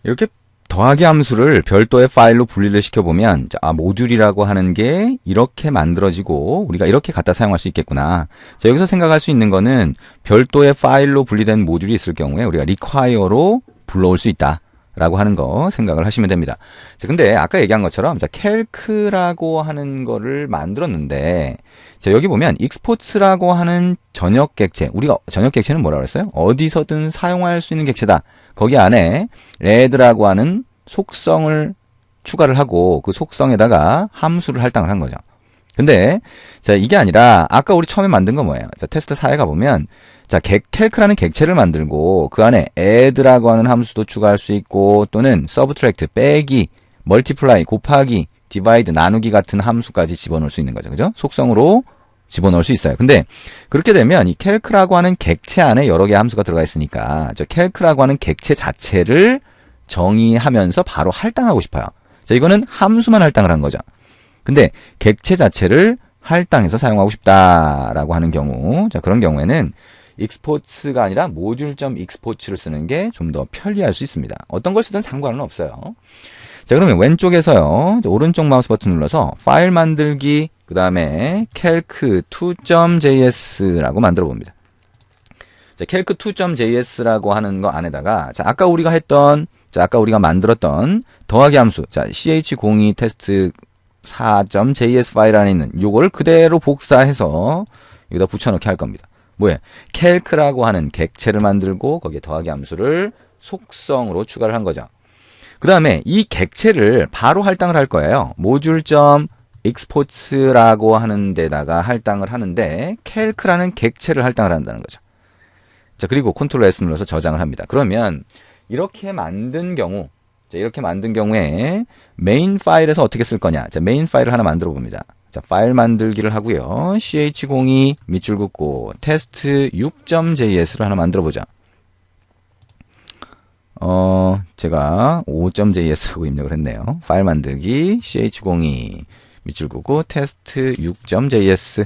이렇게 더하기 함수를 별도의 파일로 분리를 시켜보면 모듈이라고 하는 게 이렇게 만들어지고 우리가 이렇게 갖다 사용할 수 있겠구나. 자, 여기서 생각할 수 있는 거는 별도의 파일로 분리된 모듈이 있을 경우에 우리가 require로 불러올 수 있다 라고 하는 거 생각을 하시면 됩니다. 자, 근데 아까 얘기한 것처럼 calc라고 하는 거를 만들었는데 자, 여기 보면 export라고 하는 전역 객체, 우리가 전역 객체는 뭐라고 했어요? 어디서든 사용할 수 있는 객체다. 거기 안에 add라고 하는 속성을 추가를 하고 그 속성에다가 함수를 할당을 한 거죠. 근데 자, 이게 아니라 아까 우리 처음에 만든 거 뭐예요? 자, 테스트 4에 가보면 자, calc라는 객체를 만들고 그 안에 add라고 하는 함수도 추가할 수 있고 또는 subtract, 빼기, multiply, 곱하기, divide, 나누기 같은 함수까지 집어넣을 수 있는 거죠. 그죠? 속성으로 집어넣을 수 있어요. 근데 그렇게 되면 이 calc라고 하는 객체 안에 여러 개의 함수가 들어가 있으니까 저 calc라고 하는 객체 자체를 정의하면서 바로 할당하고 싶어요. 자, 이거는 함수만 할당을 한 거죠. 근데 객체 자체를 할당해서 사용하고 싶다라고 하는 경우, 자, 그런 경우에는 export가 아니라 module.export를 쓰는 게 좀 더 편리할 수 있습니다. 어떤 걸 쓰든 상관은 없어요. 자, 그러면 왼쪽에서요, 오른쪽 마우스 버튼 눌러서 파일 만들기, 그 다음에 calc2.js라고 만들어 봅니다. 자, calc2.js라고 하는 거 안에다가, 자, 아까 우리가 만들었던 더하기 함수, 자, ch02 테스트 4.js 파일 안에 있는 요거를 그대로 복사해서 여기다 붙여넣기 할 겁니다. 뭐예요? calc라고 하는 객체를 만들고 거기에 더하기 함수를 속성으로 추가를 한 거죠. 그 다음에 이 객체를 바로 할당을 할 거예요. module.export라고 하는 데다가 할당을 하는데 calc라는 객체를 할당을 한다는 거죠. 자, 그리고 Ctrl S 눌러서 저장을 합니다. 그러면 이렇게 만든 경우에 메인 파일에서 어떻게 쓸 거냐? 자, 메인 파일을 하나 만들어 봅니다. 자, 파일 만들기를 하고요. ch02 밑줄 긋고 테스트 6.js를 하나 만들어 보자. 제가 5.js라고 입력을 했네요. 파일 만들기 ch02 밑줄 긋고 테스트 6.js.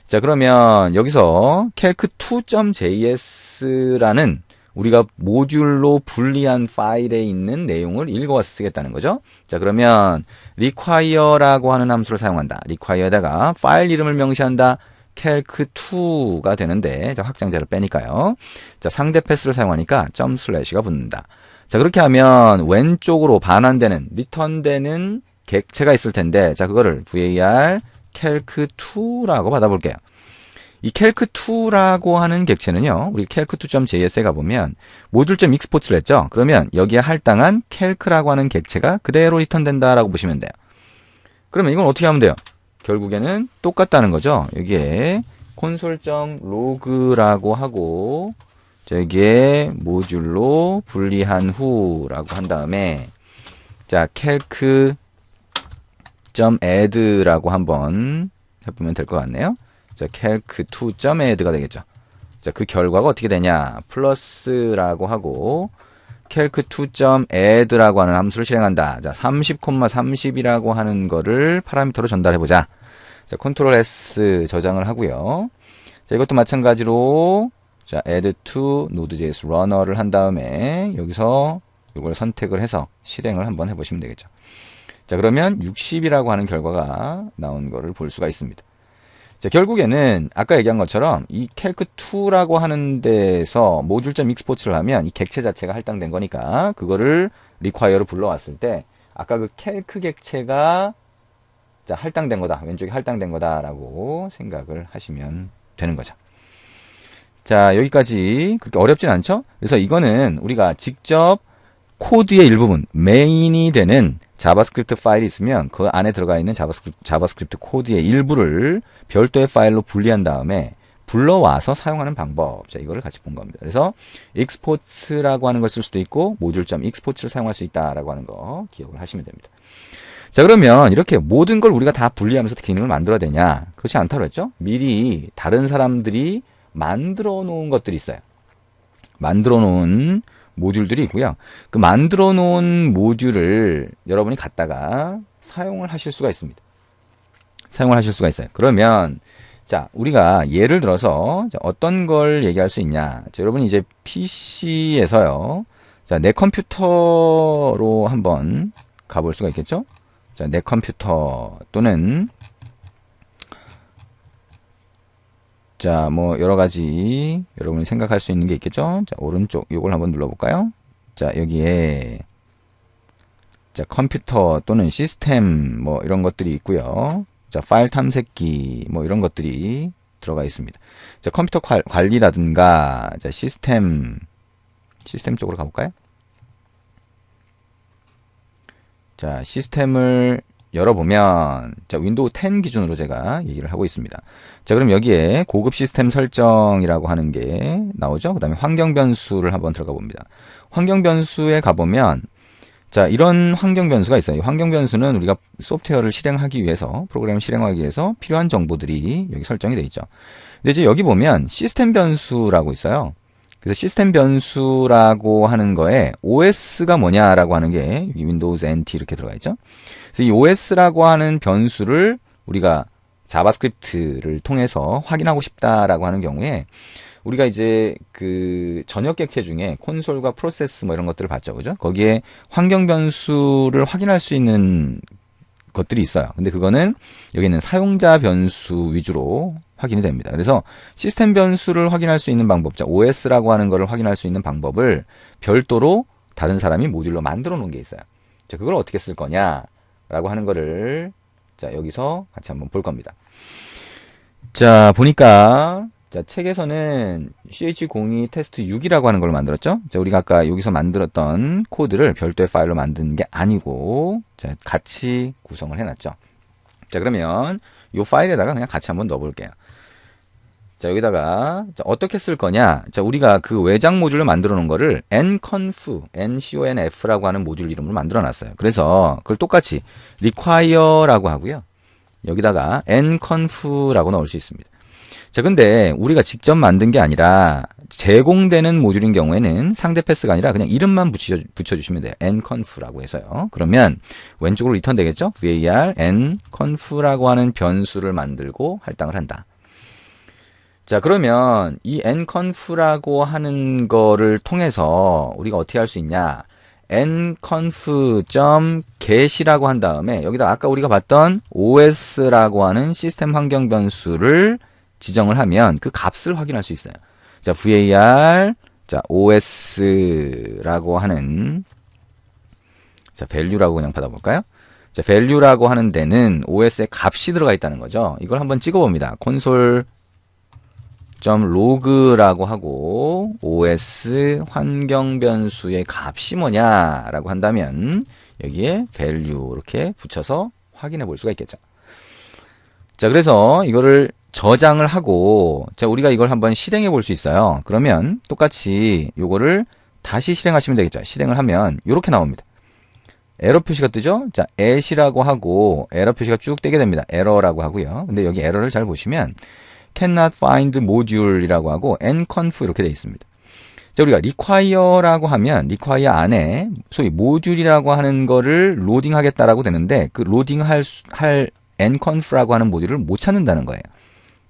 자, 그러면 여기서 calc2.js라는 우리가 모듈로 분리한 파일에 있는 내용을 읽어와서 쓰겠다는 거죠. 자, 그러면 require라고 하는 함수를 사용한다. require에다가 파일 이름을 명시한다. calc2가 되는데, 자, 확장자를 빼니까요. 자, 상대 패스를 사용하니까 점/가 붙는다. 자, 그렇게 하면 왼쪽으로 반환되는, 리턴되는 객체가 있을 텐데, 자, 그거를 var calc2라고 받아볼게요. 이 calc2라고 하는 객체는요, 우리 calc2.js에 가보면 module.export를 했죠. 그러면 여기에 할당한 calc라고 하는 객체가 그대로 리턴된다라고 보시면 돼요. 그러면 이건 어떻게 하면 돼요? 결국에는 똑같다는 거죠. 여기에 console.log라고 하고 저기에 모듈로 분리한 후라고 한 다음에 자, calc.add라고 한번 해보면 될 것 같네요. 자, calc2.add가 되겠죠. 자, 그 결과가 어떻게 되냐? 플러스라고 하고 calc2.add라고 하는 함수를 실행한다. 자, 30,30이라고 하는 거를 파라미터로 전달해보자. 자, Ctrl S 저장을 하고요. 자, 이것도 마찬가지로 자, add to node.js runner를 한 다음에 여기서 이걸 선택을 해서 실행을 한번 해보시면 되겠죠. 자, 그러면 60이라고 하는 결과가 나온 거를 볼 수가 있습니다. 자, 결국에는 아까 얘기한 것처럼 이 calc2라고 하는 데서 module.export를 하면 이 객체 자체가 할당된 거니까 그거를 require로 불러왔을 때 아까 그 calc 객체가 자, 할당된 거다. 왼쪽에 할당된 거다라고 생각을 하시면 되는 거죠. 자, 여기까지 그렇게 어렵진 않죠? 그래서 이거는 우리가 직접 코드의 일부분, 메인이 되는 자바스크립트 파일이 있으면 그 안에 들어가 있는 자바스크립트 코드의 일부를 별도의 파일로 분리한 다음에 불러와서 사용하는 방법. 자, 이거를 같이 본 겁니다. 그래서 export라고 하는 걸 쓸 수도 있고 module.export를 사용할 수 있다라고 하는 거 기억을 하시면 됩니다. 자, 그러면 이렇게 모든 걸 우리가 다 분리하면서 기능을 만들어야 되냐? 그렇지 않다고 했죠? 미리 다른 사람들이 만들어 놓은 것들이 있어요. 만들어 놓은 모듈들이 있고요. 그 만들어 놓은 모듈을 여러분이 갖다가 사용을 하실 수가 있습니다. 사용을 하실 수가 있어요. 그러면 자, 우리가 예를 들어서 어떤 걸 얘기할 수 있냐? 자, 여러분이 이제 PC에서요. 자, 내 컴퓨터로 한번 가볼 수가 있겠죠? 자, 내 컴퓨터 또는 자, 뭐 여러 가지 여러분이 생각할 수 있는 게 있겠죠? 자, 오른쪽 이걸 한번 눌러볼까요? 자, 여기에 자, 컴퓨터 또는 시스템 뭐 이런 것들이 있고요. 자, 파일 탐색기 뭐 이런 것들이 들어가 있습니다. 자, 컴퓨터 관리라든가 자, 시스템 쪽으로 가볼까요? 자, 시스템을 열어보면 자, 윈도우 10 기준으로 제가 얘기를 하고 있습니다. 자, 그럼 여기에 고급 시스템 설정이라고 하는 게 나오죠. 그 다음에 환경 변수를 한번 들어가 봅니다. 환경 변수에 가보면 자, 이런 환경 변수가 있어요. 이 환경 변수는 우리가 소프트웨어를 실행하기 위해서, 프로그램을 실행하기 위해서 필요한 정보들이 여기 설정이 되어 있죠. 근데 이제 여기 보면 시스템 변수라고 있어요. 그래서 시스템 변수라고 하는 거에 OS가 뭐냐라고 하는 게 여기 윈도우즈 NT 이렇게 들어가 있죠. 그래서 이 OS라고 하는 변수를 우리가 자바스크립트를 통해서 확인하고 싶다라고 하는 경우에 우리가 이제 그 전역 객체 중에 콘솔과 프로세스 뭐 이런 것들을 봤죠. 그죠? 거기에 환경 변수를 확인할 수 있는 것들이 있어요. 근데 그거는 여기는 사용자 변수 위주로 확인이 됩니다. 그래서 시스템 변수를 확인할 수 있는 방법, 자, OS라고 하는 거를 확인할 수 있는 방법을 별도로 다른 사람이 모듈로 만들어 놓은 게 있어요. 자, 그걸 어떻게 쓸 거냐라고 하는 거를 자, 여기서 같이 한번 볼 겁니다. 자, 보니까 자, 책에서는 ch02 테스트 6이라고 하는 걸 만들었죠. 자, 우리가 아까 여기서 만들었던 코드를 별도의 파일로 만든 게 아니고 자, 같이 구성을 해놨죠. 자, 그러면 이 파일에다가 그냥 같이 한번 넣어볼게요. 자, 여기다가 자, 어떻게 쓸 거냐. 자, 우리가 그 외장 모듈을 만들어 놓은 거를 nconf라고 하는 모듈 이름으로 만들어 놨어요. 그래서 그걸 똑같이 require라고 하고요. 여기다가 nconf라고 넣을 수 있습니다. 자, 근데 우리가 직접 만든 게 아니라 제공되는 모듈인 경우에는 상대 패스가 아니라 그냥 이름만 붙여주시면 돼요. nconf라고 해서요. 그러면 왼쪽으로 리턴 되겠죠? var nconf라고 하는 변수를 만들고 할당을 한다. 자, 그러면 이 nconf라고 하는 거를 통해서 우리가 어떻게 할 수 있냐? nconf.get이라고 한 다음에 여기다 아까 우리가 봤던 os라고 하는 시스템 환경 변수를 지정을 하면 그 값을 확인할 수 있어요. 자, var 자, os라고 하는 자, value라고 그냥 받아볼까요? 자, value라고 하는 데는 os의 값이 들어가 있다는 거죠. 이걸 한번 찍어봅니다. console.log라고 하고 os 환경 변수의 값이 뭐냐라고 한다면 여기에 value 이렇게 붙여서 확인해 볼 수가 있겠죠. 자, 그래서 이거를 저장을 하고 자, 우리가 이걸 한번 실행해 볼 수 있어요. 그러면 똑같이 요거를 다시 실행하시면 되겠죠. 실행을 하면 이렇게 나옵니다. 에러 표시가 뜨죠. 자, at이라고 하고 에러 표시가 쭉 뜨게 됩니다. 에러라고 하고요. 근데 여기 에러를 잘 보시면 cannot find module이라고 하고 nconf 이렇게 되어 있습니다. 자, 우리가 require라고 하면 require 안에 소위 모듈이라고 하는 거를 로딩하겠다라고 되는데 그 로딩할 nconf라고 하는 모듈을 못 찾는다는 거예요.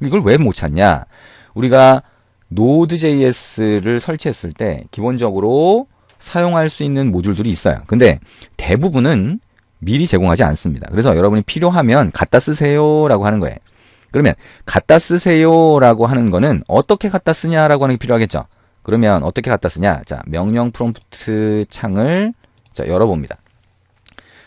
이걸 왜 못 찾냐? 우리가 Node.js를 설치했을 때 기본적으로 사용할 수 있는 모듈들이 있어요. 근데 대부분은 미리 제공하지 않습니다. 그래서 여러분이 필요하면 갖다 쓰세요라고 하는 거예요. 그러면 갖다 쓰세요라고 하는 거는 어떻게 갖다 쓰냐라고 하는 게 필요하겠죠. 그러면 어떻게 갖다 쓰냐? 자, 명령 프롬프트 창을 자, 열어봅니다.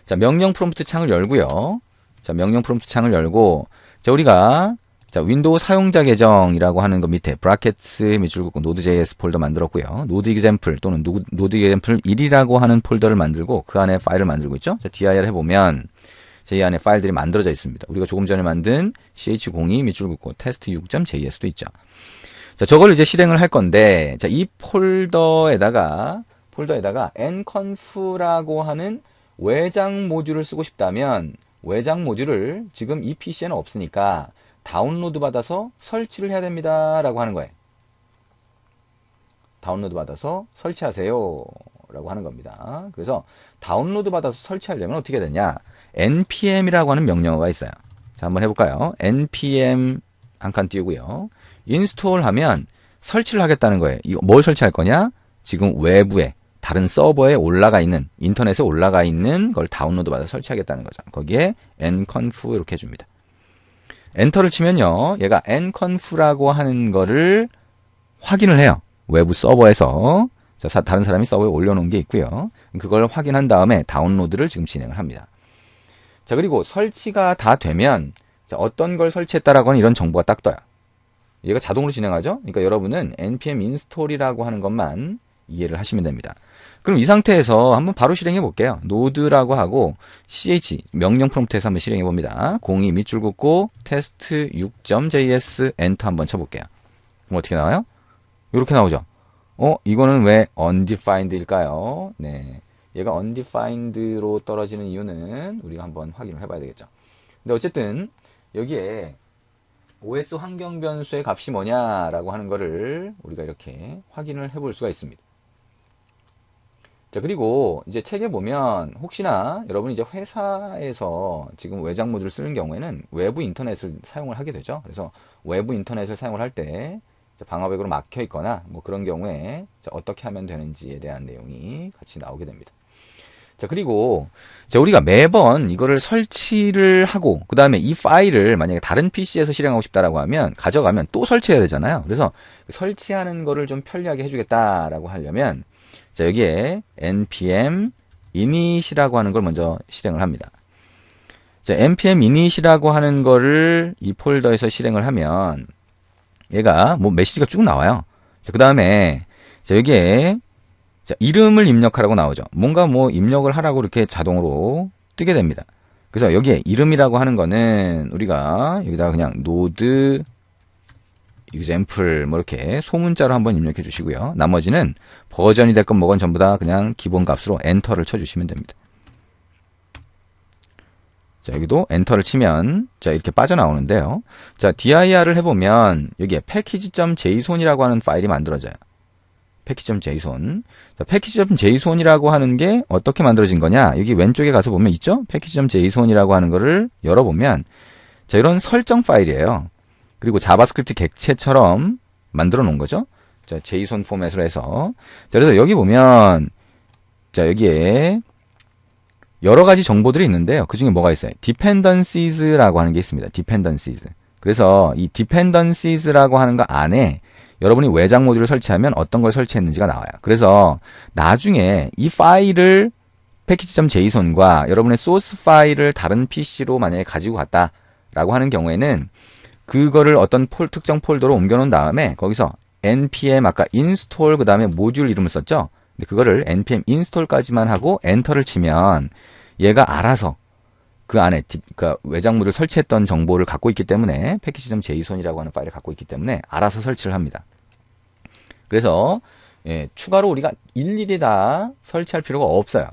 자, 명령 프롬프트 창을 열고요. 자, 명령 프롬프트 창을 열고 자, 우리가 자, 윈도우 사용자 계정이라고 하는 거 밑에 브라켓스 밑줄 긋고 node.js 폴더 만들었고요. node example 또는 node example 1이라고 하는 폴더를 만들고 그 안에 파일을 만들고 있죠. 자, dir 해보면 이 안에 파일들이 만들어져 있습니다. 우리가 조금 전에 만든 ch02 밑줄 긋고 test6.js도 있죠. 자, 저걸 이제 실행을 할 건데 자, 이 폴더에다가 nconf라고 하는 외장 모듈을 쓰고 싶다면 외장 모듈을 지금 이 PC에는 없으니까 다운로드 받아서 설치를 해야 됩니다 라고 하는 거예요. 다운로드 받아서 설치하세요 라고 하는 겁니다. 그래서 다운로드 받아서 설치하려면 어떻게 해야 되냐? npm이라고 하는 명령어가 있어요. 자, 한번 해볼까요? npm 한 칸 띄우고요. 인스톨 하면 설치를 하겠다는 거예요. 이거 뭘 설치할 거냐? 지금 외부에 다른 서버에 올라가 있는, 인터넷에 올라가 있는 걸 다운로드 받아서 설치하겠다는 거죠. 거기에 nconf 이렇게 해줍니다. 엔터를 치면요, 얘가 nconf라고 하는 거를 확인을 해요. 외부 서버에서. 자, 다른 사람이 서버에 올려놓은 게 있고요. 그걸 확인한 다음에 다운로드를 지금 진행을 합니다. 자, 그리고 설치가 다 되면 자, 어떤 걸 설치했다라고 하는 이런 정보가 딱 떠요. 얘가 자동으로 진행하죠. 그러니까 여러분은 npm install이라고 하는 것만 이해를 하시면 됩니다. 그럼 이 상태에서 한번 바로 실행해 볼게요. node라고 하고 ch 명령 프롬프트에서 한번 실행해 봅니다. 02 밑줄 긋고 test 6.js 엔터 한번 쳐볼게요. 그럼 어떻게 나와요? 이렇게 나오죠. 이거는 왜 undefined일까요? 네, 얘가 undefined로 떨어지는 이유는 우리가 한번 확인을 해봐야 되겠죠. 근데 어쨌든 여기에 OS 환경 변수의 값이 뭐냐라고 하는 거를 우리가 이렇게 확인을 해볼 수가 있습니다. 자, 그리고 이제 책에 보면 혹시나 여러분이 이제 회사에서 지금 외장 모듈을 쓰는 경우에는 외부 인터넷을 사용을 하게 되죠. 그래서 외부 인터넷을 사용을 할 때 방화벽으로 막혀 있거나 뭐 그런 경우에 어떻게 하면 되는지에 대한 내용이 같이 나오게 됩니다. 자, 그리고 우리가 매번 이거를 설치를 하고 그 다음에 이 파일을 만약에 다른 PC에서 실행하고 싶다라고 하면 가져가면 또 설치해야 되잖아요. 그래서 설치하는 거를 좀 편리하게 해주겠다라고 하려면 자, 여기에 npm init이라고 하는 걸 먼저 실행을 합니다. 자, npm init이라고 하는 거를 이 폴더에서 실행을 하면 얘가 뭐 메시지가 쭉 나와요. 그 다음에 여기에 자, 이름을 입력하라고 나오죠. 뭔가 뭐 입력을 하라고 이렇게 자동으로 뜨게 됩니다. 그래서 여기에 이름이라고 하는 거는 우리가 여기다가 그냥 node example 뭐 이렇게 소문자로 한번 입력해 주시고요. 나머지는 버전이 됐건 뭐건 전부 다 그냥 기본 값으로 엔터를 쳐주시면 됩니다. 자, 여기도 엔터를 치면 자, 이렇게 빠져나오는데요. 자, dir을 해보면 여기에 package.json이라고 하는 파일이 만들어져요. package.json. 자, package.json이라고 하는 게 어떻게 만들어진 거냐? 여기 왼쪽에 가서 보면 있죠? package.json이라고 하는 거를 열어보면 자, 이런 설정 파일이에요. 그리고 자바스크립트 객체처럼 만들어 놓은 거죠. 자, JSON 포맷으로 해서. 자, 그래서 여기 보면 자, 여기에 여러 가지 정보들이 있는데요. 그 중에 뭐가 있어요? dependencies라고 하는 게 있습니다. dependencies. 그래서 이 dependencies라고 하는 거 안에 여러분이 외장 모듈을 설치하면 어떤 걸 설치했는지가 나와요. 그래서 나중에 이 파일을 package.json과 여러분의 소스 파일을 다른 PC로 만약에 가지고 갔다라고 하는 경우에는 그거를 어떤 특정 폴더로 옮겨놓은 다음에 거기서 npm 아까 install 그 다음에 모듈 이름을 썼죠. 근데 그거를 npm install까지만 하고 엔터를 치면 얘가 알아서 그 안에 그러니까 외장 모듈을 설치했던 정보를 갖고 있기 때문에 package.json이라고 하는 파일을 갖고 있기 때문에 알아서 설치를 합니다. 그래서 추가로 우리가 일일이 다 설치할 필요가 없어요.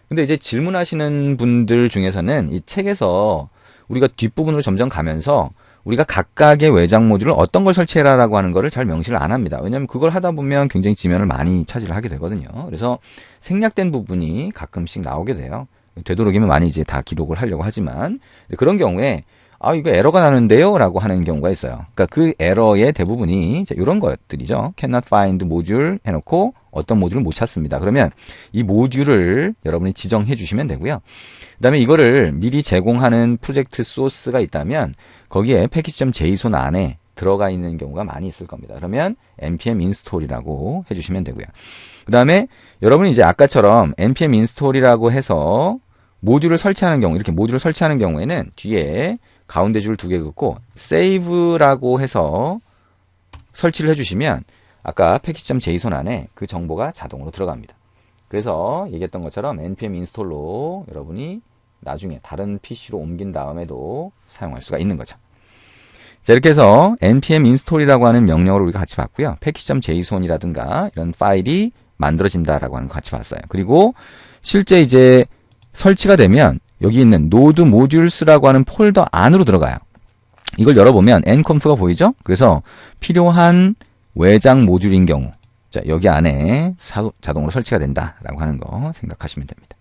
근데 이제 질문하시는 분들 중에서는 이 책에서 우리가 뒷부분으로 점점 가면서 우리가 각각의 외장 모듈을 어떤 걸 설치해라라고 하는 거를 잘 명시를 안 합니다. 왜냐하면 그걸 하다 보면 굉장히 지면을 많이 차지를 하게 되거든요. 그래서 생략된 부분이 가끔씩 나오게 돼요. 되도록이면 많이 이제 다 기록을 하려고 하지만 그런 경우에 이거 에러가 나는데요 라고 하는 경우가 있어요. 그러니까 그 에러의 대부분이 이런 것들이죠. cannot find 모듈 해놓고 어떤 모듈을 못 찾습니다. 그러면 이 모듈을 여러분이 지정해 주시면 되고요. 그 다음에 이거를 미리 제공하는 프로젝트 소스가 있다면 거기에 package.json 안에 들어가 있는 경우가 많이 있을 겁니다. 그러면 npm install이라고 해주시면 되고요. 그 다음에 여러분이 이제 아까처럼 npm install이라고 해서 모듈을 설치하는 경우, 이렇게 모듈을 설치하는 경우에는 뒤에 가운데 줄 2개 긋고 save라고 해서 설치를 해주시면 아까 package.json 안에 그 정보가 자동으로 들어갑니다. 그래서 얘기했던 것처럼 npm install로 여러분이 나중에 다른 PC로 옮긴 다음에도 사용할 수가 있는 거죠. 자, 이렇게 해서 npm install이라고 하는 명령어를 우리가 같이 봤고요. package.json이라든가 이런 파일이 만들어진다라고 하는 거 같이 봤어요. 그리고 실제 이제 설치가 되면 여기 있는 node modules라고 하는 폴더 안으로 들어가요. 이걸 열어보면 nconf가 보이죠? 그래서 필요한 외장 모듈인 경우 자, 여기 안에 자동으로 설치가 된다라고 하는 거 생각하시면 됩니다.